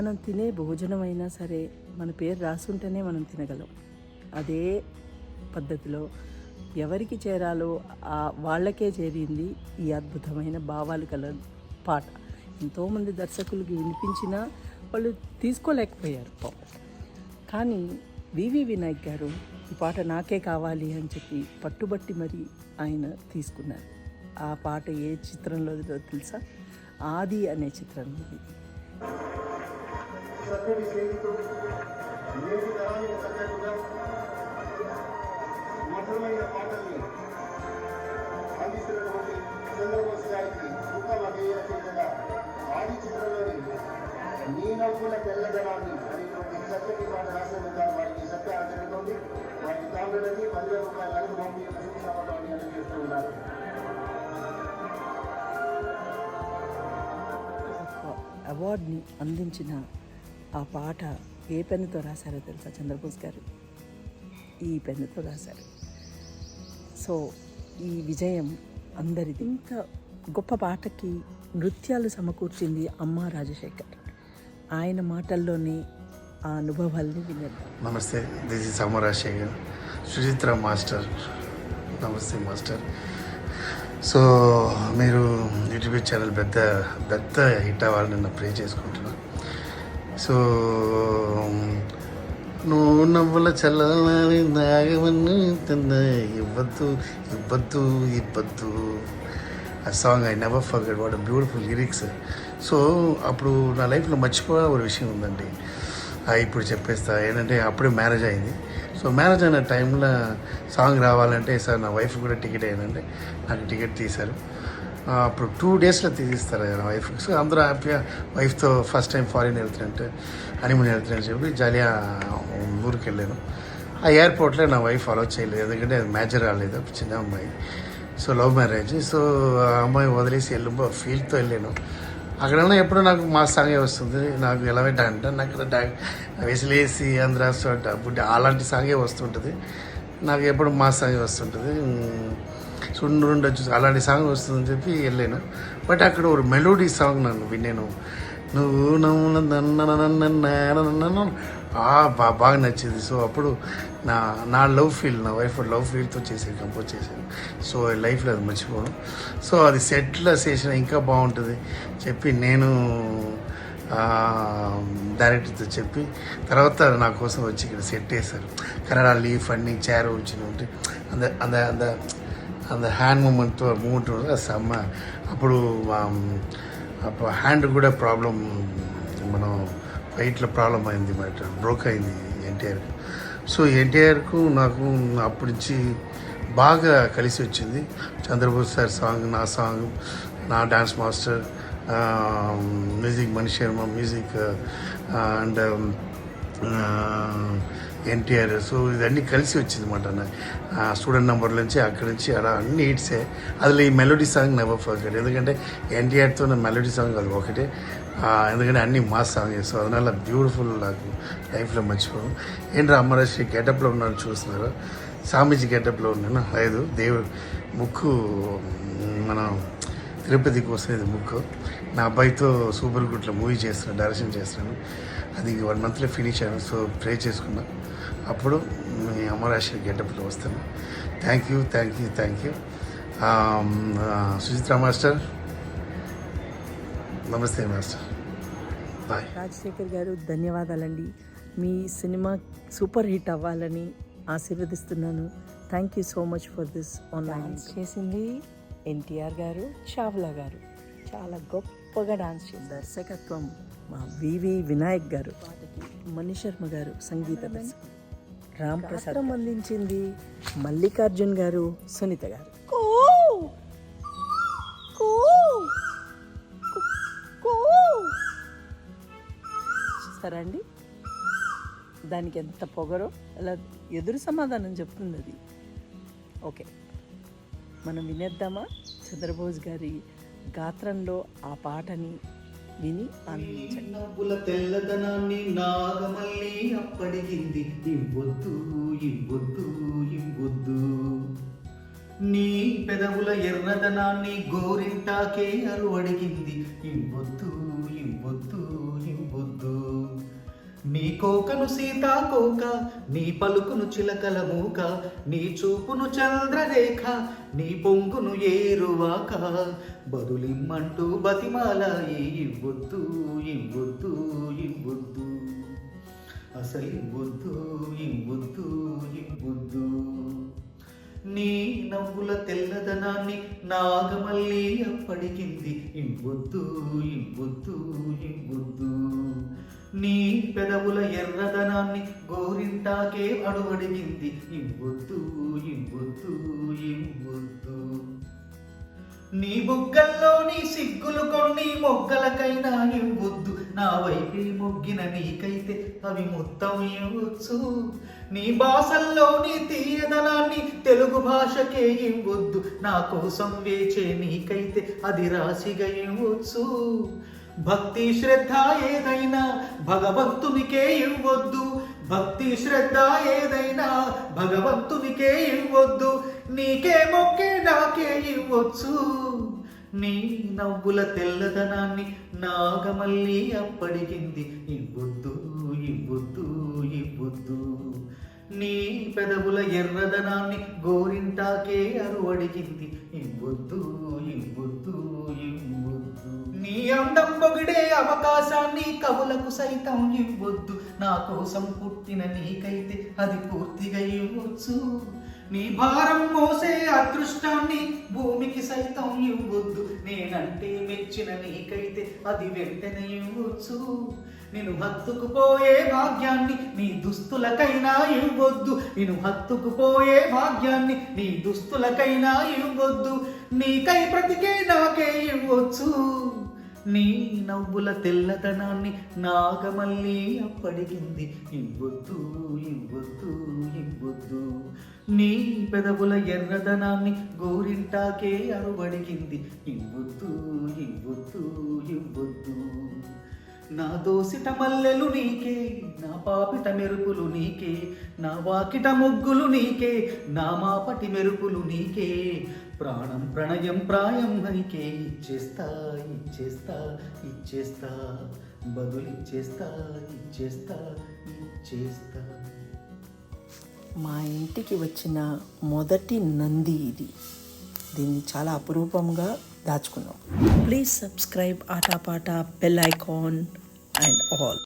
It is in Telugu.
మనం తినే భోజనం అయినా సరే మన పేరు రాసుంటేనే మనం తినగలం. అదే పద్ధతిలో ఎవరికి చేరాలో వాళ్ళకే చేరింది ఈ అద్భుతమైన భావాలు కల పాట. ఎంతోమంది దర్శకులకి వినిపించినా వాళ్ళు తీసుకోలేకపోయారు పాపం. కానీ వివి వినాయక్ గారు ఈ పాట నాకే కావాలి అని చెప్పి పట్టుబట్టి మరి ఆయన తీసుకున్నారు. ఆ పాట ఏ చిత్రంలో తెలుసా? ఆది అనే చిత్రంలో. నీనవ్వుల తెల్లదనాన్ని అనేటువంటి చక్కటి పాట రాసినందుకు వారికి సత్యాలు జరుగుతుంది. వారికి తాండ్రులకి 10,000 రూపాయల నగదు పంపి శుభాకాంక్షలు అందజేస్తూ ఉన్నారు. అవార్డుని అందించిన ఆ పాట ఏ పెన్నుతో రాశారో తెలుసా? చంద్రబోస్ గారు ఈ పెన్నుతో రాశారు. సో ఈ విజయం అందరిది. ఇంత గొప్ప పాటకి నృత్యాలు సమకూర్చింది అమ్మ రాజశేఖర్. ఆయన మాటల్లోనే ఆ అనుభవాల్ని వినేద్దాం. నమస్తే, దిస్ ఇస్ అమ్మ రాజశేఖర్, సుచిత్ర మాస్టర్. నమస్తే మాస్టర్. సో మీరు యూట్యూబ్ ఛానల్ పెద్ద హిట్ అవ్వాలని నన్ను ప్రే చేసుకుంటున్నాను. సో నువ్వు నవ్వుల చల్లని నాగవన్నీ ఇవ్వద్దు ఆ song I never forget. What a beautiful lyrics. So అప్పుడు నా లైఫ్లో మర్చిపోయే ఒక విషయం ఉందండి. ఇప్పుడు చెప్పేస్తా. ఏంటంటే అప్పుడే మ్యారేజ్ అయింది. సో మ్యారేజ్ అయిన టైంలో సాంగ్ రావాలంటే సార్ నా వైఫ్ కూడా టికెట్ అయిందంటే నాకు టికెట్ తీశారు. అప్పుడు 2 daysలో తీసిస్తారు నా వైఫ్కి. సో అందరూ హ్యాపీగా వైఫ్తో ఫస్ట్ టైం ఫారిన్ వెళ్తున్నట్టు హనీమూన్ వెళ్తున్నట్టు చెప్పి జాలియా ఊరికి వెళ్ళాను. ఆ ఎయిర్పోర్ట్లో నా వైఫ్ అలౌ చేయలేదు, ఎందుకంటే అది మ్యాచర్ రాలేదు, చిన్న అమ్మాయి. So love marriage. సో ఆ అమ్మాయి వదిలేసి ఫీల్తో వెళ్ళాను. అక్కడన్నా ఎప్పుడు నాకు మా సాంగే వస్తుంది. నాకు ఎలా అంటే నాకు వెసిలేసి ఆంధ్రాస్ బుడ్డి అలాంటి సాంగే వస్తుంటుంది. నాకు ఎప్పుడు మా సాంగే వస్తుంటుంది. సుండుండొచ్చు అలాంటి సాంగ్ వస్తుందని చెప్పి వెళ్ళాను. బట్ అక్కడ ఒక మెలోడీ సాంగ్ నన్ను విన్నాను. నువ్వు బాగా నచ్చింది. సో అప్పుడు నా లవ్ ఫీల్, నా వైఫ్ లవ్ ఫీల్తో కంపోజ్ చేశాను. సో లైఫ్లో అది మర్చిపోను. సో అది సెట్లో చేసిన ఇంకా బాగుంటుంది చెప్పి నేను డైరెక్టర్తో చెప్పి తర్వాత నా కోసం వచ్చి ఇక్కడ సెట్ వేశారు. కన్నడ లీఫ్ అన్ని చైర్ వచ్చిన ఉంటే అంద హ్యాండ్ మూమెంట్ సమ్మ. అప్పుడు హ్యాండ్ కూడా ప్రాబ్లం, మనం ఫైట్లో ప్రాబ్లం అయింది, బ్రోక్ అయింది ఎన్టీఆర్కి. సో ఎన్టీఆర్కు నాకు అప్పటి నుంచి బాగా కలిసి వచ్చింది. చంద్రబోస్ సార్ సాంగ్, నా సాంగ్, నా dance master, music Mani Sharma music and NTR. So ఇదన్నీ కలిసి వచ్చింది అన్నమాట. స్టూడెంట్ నెంబర్ నుంచి అక్కడి నుంచి అలా అన్ని హిట్సే. అందులో ఈ మెలోడీ సాంగ్ నెవర్ ఫర్గెట్, ఎందుకంటే ఎన్టీఆర్తో మెలోడీ సాంగ్ అది ఒకటే. ఎందుకంటే అన్ని మాస్ సాంగ్ సో அதனால బ్యూటిఫుల్. నాకు లైఫ్లో మర్చిపోను. ఏంట్రా అమ్మరాశి గెటప్లో ఉన్నాను చూస్తున్నారు. స్వామీజీ గెటప్లో ఉన్నాను. లేదు, దేవుడు ముక్కు, మనం తిరుపతి కోసం ఇది ముక్కు. నా అబ్బాయితో సూపర్ గుడ్లో మూవీ చేస్తున్నాను, డైరెక్షన్ చేస్తున్నాను. అది 1 monthలో ఫినిష్ అయ్యాను. సో ప్రే చేసుకున్నా. అప్పుడు మీ అమ్మరాశి గెటప్లో వస్తాను. Thank you. సుచిత్ర మాస్టర్, నమస్తే మాస్టర్. బాయ్. రాజశేఖర్ గారు ధన్యవాదాలండి. మీ సినిమా సూపర్ హిట్ అవ్వాలని ఆశీర్వదిస్తున్నాను. Thank you so much for this online. చేసింది ఎన్టీఆర్ గారు, చావ్లా గారు. చాలా గొప్పగా డాన్స్ చేసి, దర్శకత్వం మా వివి వినాయక్ గారు, పాటకి మణి శర్మ గారు సంగీత దర్శకులు, రామ్ ప్రసాద్ అందించింది మల్లికార్జున్ గారు, సునీత గారు. చూస్తారా అండి దానికి ఎంత పొగరో, అలా ఎదురు సమాధానం చెప్తుంది అది. ఓకే, మనం వినేద్దామా చంద్రబోస్ గారి గాత్రంలో ఆ పాటని విని ఆనందించండి. నవ్వుల తెల్లదనాన్ని నాగమల్లి అప్పడిగింది, ఇవ్వొద్దు ఇవ్వొద్దు ఇవ్వొద్దు. నీ పెదవుల ఎర్రదనాన్ని గోరింటాకే అరువడిగింది, ఇవ్వొద్దు ఇవ్వొద్దు ఇవ్వొద్దు. నీ కోకను సీతాకోక, నీ పలుకును చిలకల మూక, నీ చూపును చంద్రరేఖ, నీ పొంగును ఏరువాక, బదులిమ్మంటూ బతిమాల ఇవ్వొద్దు ఇవ్వొద్దు ఇవ్వొద్దు, అసలు ఇవ్వొద్దు ఇవ్వొద్దు ఇవ్వొద్దు. నీ నవ్వుల తెల్లదనాన్ని నాగమల్లి అప్పడికింది, ఇవ్వొద్దు ఇవ్వొద్దు ఇవ్వొద్దు. నీ పెదవుల ఎర్రదనాన్ని గోరింటాకే అడుగడిగింది, ఇవ్వొద్దు ఇవ్వొద్దు ఇవ్వొద్దు. నీ బుగ్గల్లో నీ సిగ్గులు కొన్ని మొగ్గలకైనా ఇవ్వొద్దు, నా వైపే మొగ్గిన నీకైతే అవి మొత్తం ఇవ్వచ్చు. నీ భాషల్లో నీ తీయదనాన్ని తెలుగు భాషకే ఇవ్వొద్దు, నా కోసం వేచే నీకైతే అది రాశిగా ఇవ్వచ్చు. భక్తి శ్రద్ధ ఏదైనా భగవంతునికే ఇవ్వొద్దు, భక్తి శ్రద్ధ ఏదైనా భగవంతునికే ఇవ్వొద్దు, నీకే మొక్కే నాకే ఇవ్వచ్చు. నీ నవ్వుల తెల్లదనాన్ని నాగమల్లి అప్పడిగింది, ఇవ్వొద్దు ఇవ్వొద్దు ఇవ్వొద్దు. నీ పెదవుల ఎర్రదనాన్ని గోరింటాకే అరువడిగింది, ఇవ్వొద్దు ఇవ్వొద్దు ఇవ్వొద్దు. నీ అందం పొగిడే అవకాశాన్ని కవులకు సైతం ఇవ్వొద్దు, నా కోసం పుట్టిన నీకైతే అది పూర్తిగా ఇవ్వచ్చు. నీ భారం మోసే అదృష్టాన్ని భూమికి సైతం ఇవ్వొద్దు, నేనంటే మెచ్చిన నీకైతే అది వెంటనే ఇవ్వచ్చు. నేను హత్తుకుపోయే భాగ్యాన్ని నీ దుస్తులకైనా ఇవ్వొద్దు, నేను హత్తుకుపోయే భాగ్యాన్ని నీ దుస్తులకైనా ఇవ్వొద్దు, నీకై బ్రతికే నాకే ఇవ్వచ్చు. నీ నవ్వుల తెల్లదనాన్ని నాగమల్లి అప్పడిగింది, ఇవ్వొద్దు ఇవ్వొద్దు ఇవ్వొద్దు. నీ పెదవుల ఎర్రదనాన్ని గోరింటాకే అరువడిగింది, ఇవ్వొద్దు ఇవ్వొద్దు ఇవ్వొద్దు. నా దోసిట మల్లెలు నీకే, నా పాపిట మెరుపులు నీకే, నా వాకిట ముగ్గులు నీకే, నా మాపటి మెరుపులు నీకే, ప్రాణం ప్రణయం ప్రాయం నీకే, ఇచ్చేస్తా ఇచ్చేస్తా ఇచ్చేస్తా, బదులిచ్చేస్తా ఇచ్చేస్తా ఇచ్చేస్తా. మా ఇంటికి వచ్చిన మొదటి నంది ఇది. దీన్ని చాలా అపురూపంగా దాచుకున్నాం. Please subscribe Aatapaata, bell icon and all.